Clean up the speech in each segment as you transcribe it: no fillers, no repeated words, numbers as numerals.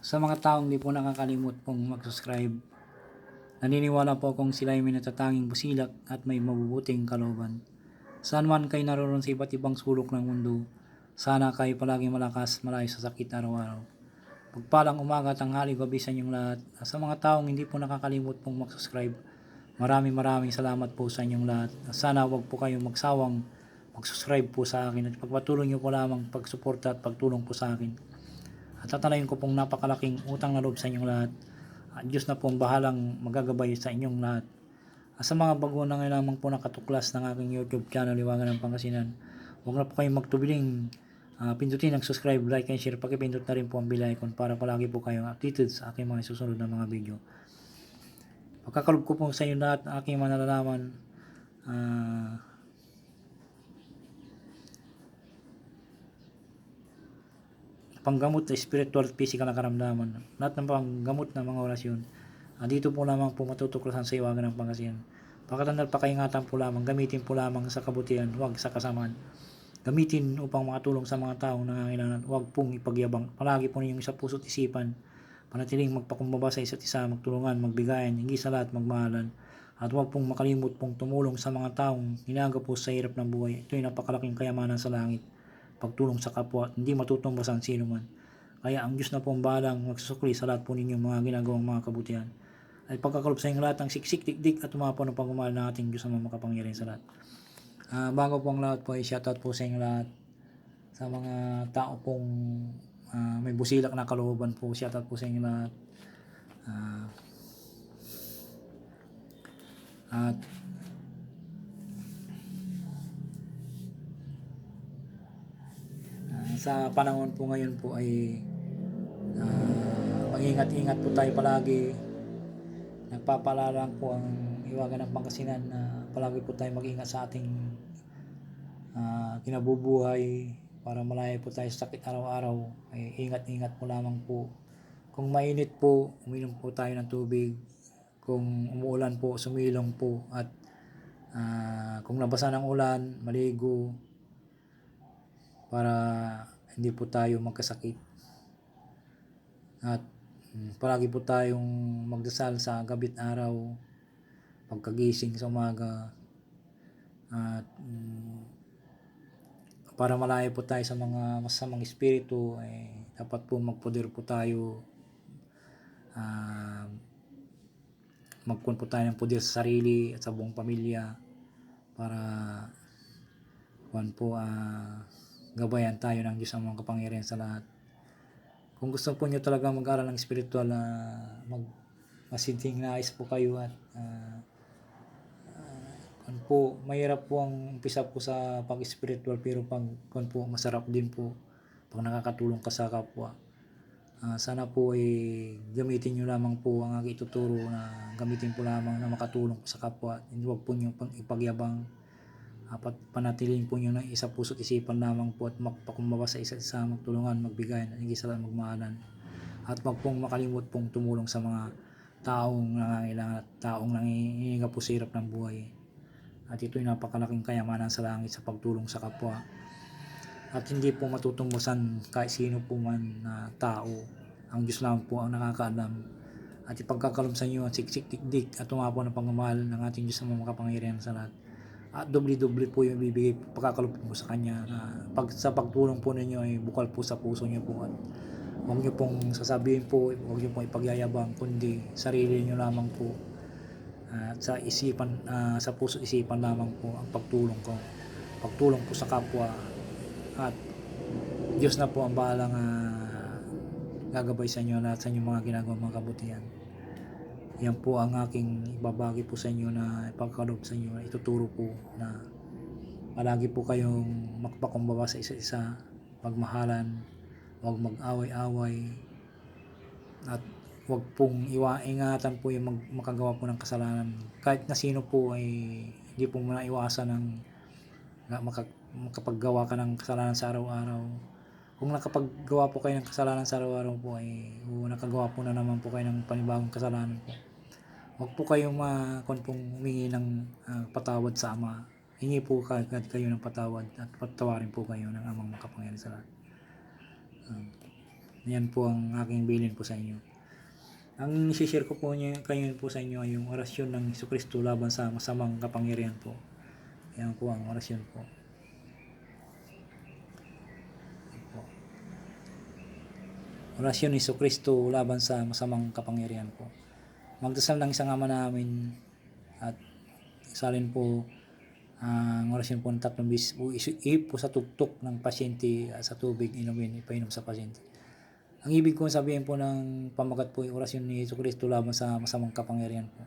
Sa mga taong di po nakakalimot pong mag-subscribe, naniniwala po akong sila ay may natatanging busilak at may mabubuting kalooban. Saan man kayo naroon sa iba't ibang sulok ng mundo, sana kayo palagi malakas, malayo sa sakit araw-araw. Pagpalang umaga, tanghali, gabi sa inyong lahat. Sa mga taong hindi po nakakalimot pong mag-subscribe, maraming salamat po sa inyong lahat. Sana wag po kayong magsawang mag-subscribe po sa akin at pagpatuloy nyo po lamang pagsuporta at pagtulong po sa akin. At tatanayin ko pong napakalaking utang na loob sa inyong lahat. At Diyos na po ang bahalang magagabay sa inyong lahat. At sa mga bago na ngayon lamang po nakatuklas ng aking YouTube channel, Liwangan ng Pangasinan, huwag na po kayong magtubiling pindutin ang subscribe, like, and share. Pakipindot na rin po ang bell icon para palagi po kayong updated sa aking mga susunod na mga video. Pagkakalob ko po sa inyo lahat ang aking mga nalalaman. Panggamot na spiritual at physical na karamdaman, lahat ng panggamot na mga orasyon, dito po lamang po matutuklasan sa Liwangan ng Pangasinan. Pakatandal, pakaingatan po lamang, gamitin po lamang sa kabutihan, huwag sa kasamaan. Gamitin upang makatulong sa mga taong nangangailangan, huwag pong ipagyabang. Palagi po ninyong sa puso't isipan, panatiling magpakumbaba sa isa't isa, magtulungan, magbigayan, higit sa lahat magmahalan. At huwag pong makalimot pong tumulong sa mga taong ginagapos sa hirap ng buhay. Ito'y napakalaking kayamanan sa langit. Pagtulong sa kapwa at hindi matutumbasan sino man. Kaya ang Diyos na po ang bahalang magsusukli sa lahat po ninyong mga ginagawang mga kabutihan. Ay pagkakalob sa inyong lahat ng siksik, dikdik at umapaw ng pagmamahal ng ating Diyos na makapangyarihan sa lahat. Bago po ang lahat po ay shoutout po sa inyong lahat. Sa mga tao pong may busilak na kalooban po, shoutout po sa inyong lahat. At sa panahon po ngayon po ay mag-ingat-ingat po tayo palagi. Nagpapaalala po ang Liwangan ng Pangasinan na palagi po tayo mag-ingat sa ating kinabubuhay para malayo po tayo sa sakit araw-araw. Ay ingat-ingat po lamang po. Kung mainit po, uminom po tayo ng tubig. Kung umuulan po, sumilong po. At kung nabasa ng ulan, maligo para hindi po tayo magkasakit. At palagi po tayong magdasal sa gabi't araw, pagkagising sa umaga, at para malayo po tayo sa mga masamang espiritu, dapat po magpoder po tayo, magkuhan po tayo ng poder sa sarili at sa buong pamilya para gabayan tayo ng Diyos ang mga kapangyarihan sa lahat. Kung gusto po nyo talaga mag-aral ng spiritual, masiding nais po kayo at mahirap po ang umpisa po sa pag-spiritual, pero pag po masarap din po pag nakakatulong ka sa kapwa. Sana po gamitin nyo lamang po ang aking ituturo, na gamitin po lamang na makatulong sa kapwa. Hindi wag po nyo ipagyabang. Panatilihin po nyo na isa puso't isipan lamang po at magpakumbaba sa isa't isa, magtulungan, magbigayan, at higit sa lahat magmahalan. At wag pong makalimot pong tumulong sa mga taong nangangailangan at taong nanginginig po sa hirap ng buhay. At ito'y napakalaking kayamanan sa langit sa pagtulong sa kapwa. At hindi po matutumbasan kahit sino po man na tao. Ang Diyos lang po ang nakakaalam. At ipagkakalob sa inyo ang siksik, dikdik at umapaw ng pagmamahal ng ating Diyos na makapangyarihan sa lahat. At doble-doble po yung ibibigay pagkakalob po sa Kanya, na sa pagtulong po ninyo ay bukal po sa puso nyo po. At huwag nyo pong sasabihin po, huwag nyo pong ipagyayabang, kundi sarili nyo lamang po. Sa isipan, sa puso isipan lamang po ang pagtulong po sa kapwa. At Diyos na po ang bahalang gagabay sa inyo lahat sa inyong mga ginagawang mga kabutihan. Yan po ang aking ibabagi po sa inyo, na ipagkalob sa inyo, na ituturo po na palagi po kayong magpakumbaba sa isa't isa, magmahalan, huwag mag-away-away, at huwag pong ingatan po yung makagawa po ng kasalanan. Kahit na sino po ay hindi po maiwasan ng makapaggawa ka ng kasalanan sa araw-araw. Kung nakapaggawa po kayo ng kasalanan sa araw-araw po, nakagawa po na naman po kayo ng panibagong kasalanan po. Huwag po kayong humingi ng patawad sa Ama. Hingi po kagad kayo ng patawad at patawarin po kayo ng Amang makapangyarihan sa lahat. Yan po ang aking bilin po sa inyo. Ang i-share ko po kayo po sa inyo ay yung orasyon ng Jesucristo laban sa masamang kapangyarihan po. Yan po ang orasyon po. Orasyon ni Jesucristo laban sa masamang kapangyarihan po. Magdasal ng isang Ama namin at isalin po ang orasyon po ng 3 beses po, po sa tuktok ng pasyente at sa tubig inumin, ipainom sa pasyente. Ang ibig ko sabihin po ng pamagat po yung orasyon ni Jesucristo laban sa masamang kapangyarihan po.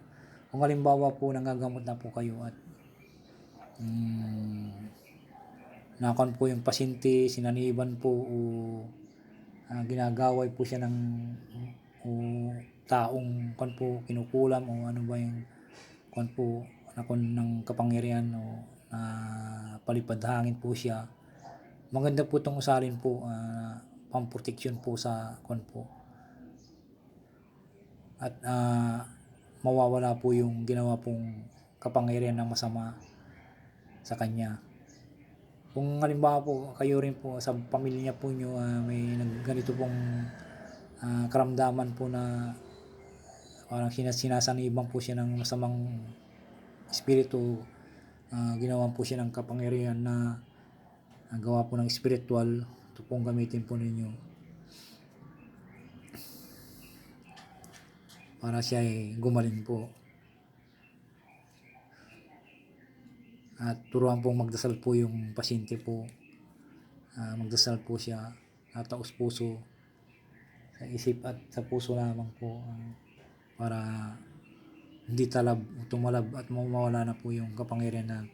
Kung halimbawa po nanggagamot na po kayo at nakon po yung pasyente, sinaniban po o ginagaway po siya ng taong kon po kinukulam o ano ba yung kon po nakon ng kapangyarihan o palipad hangin po siya. Maganda po itong usalin po pamproteksyon po sa kon po. At mawawala po yung ginawa pong kapangyarihan ng masama sa kanya. Kung halimbawa po kayo rin po sa pamilya po nyo may ganito pong karamdaman po na parang sinasaniban po siya ng masamang espiritu, ginawa po siya ng kapangyarihan na gawa po ng spiritual, ito pong gamitin po ninyo para siya ay gumaling po. At turuan pong magdasal po yung pasyente po, magdasal po siya at taos puso sa isip at sa puso lamang po para hindi tumalab at mawala na po yung kapangyarihan na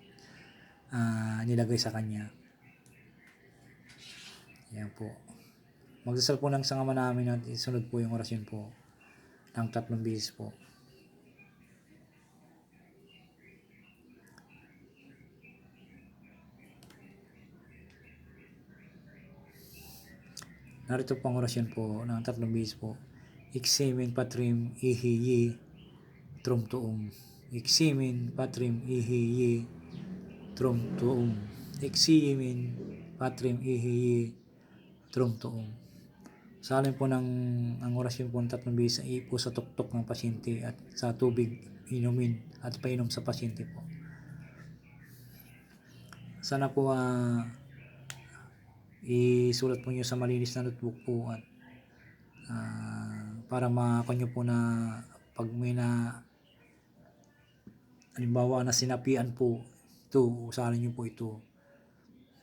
nilagay sa kanya. Yan po. Magdasal po ng isang Ama namin at isunod po yung orasyon po ng 3 beses po. Narito po ang orasyon po ng 3 beses po. Iximin patrim ihiyi trum tuum. Iximin patrim ihiyi trum tuum. Iximin patrim ihiyi trum tuum. Salin po ng ang orasyon po ng 3 beses ay po sa tuktok ng pasyente at sa tubig inumin at painom sa pasyente po. Sana po isulat po nyo sa malinis na notebook po at para makanyo po na pag may na halimbawa na sinapian po ito, usahalin nyo po ito.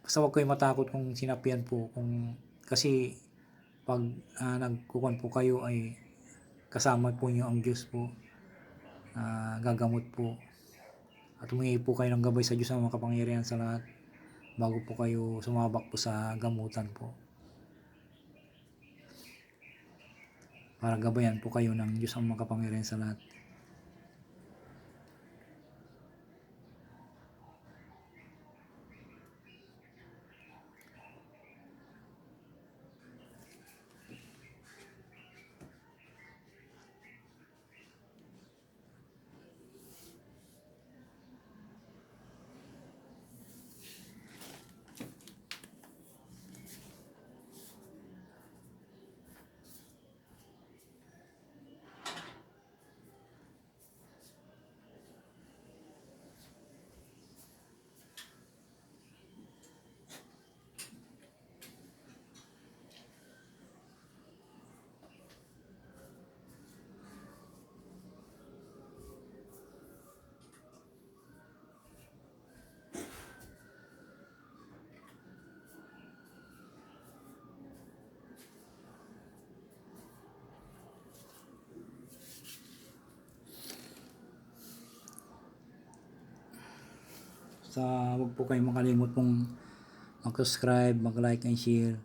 Basta huwag kayo matakot kung sinapian po, kasi pag nagkukuhan po kayo ay kasama po nyo ang Diyos po, gagamot po at humingi po kayo ng gabay sa Diyos ang makapangyarihan sa lahat bago po kayo sumabak po sa gamutan po, para gabayan po kayo ng Diyos ang makapangyarihan sa lahat. Huwag po kayong makalimot pong mag-subscribe, mag-like and share.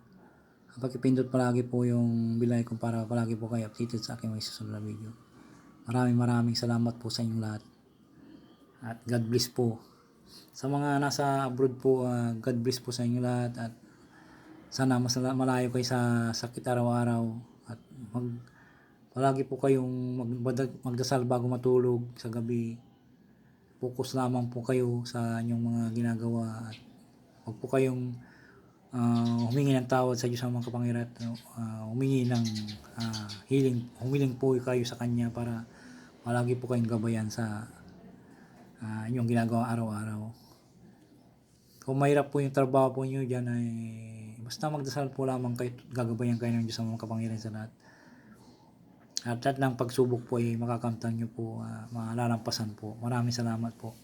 Pag-ipindot palagi po yung bell icon para palagi po kayo updated sa aking mga susunod na video. Maraming salamat po sa inyong lahat. At God bless po. Sa mga nasa abroad po, God bless po sa inyong lahat at sana malayo kayo sa sakit araw-araw at palagi po kayong magdasal bago matulog sa gabi. Focus lamang po kayo sa inyong mga ginagawa at huwag po kayong humingi ng tawad sa Diyos ang mga kapangyarihan at humingi ng humiling po kayo sa Kanya para palagi po kayong gabayan sa inyong ginagawa araw-araw. Kung mahirap po yung trabaho po nyo dyan ay basta magdasal po lamang kayo, gagabayan kayo ng Diyos ang mga kapangyarihan sa lahat. At lahat ng pagsubok po ay makakamtan nyo po, malalampasan po. Maraming salamat po.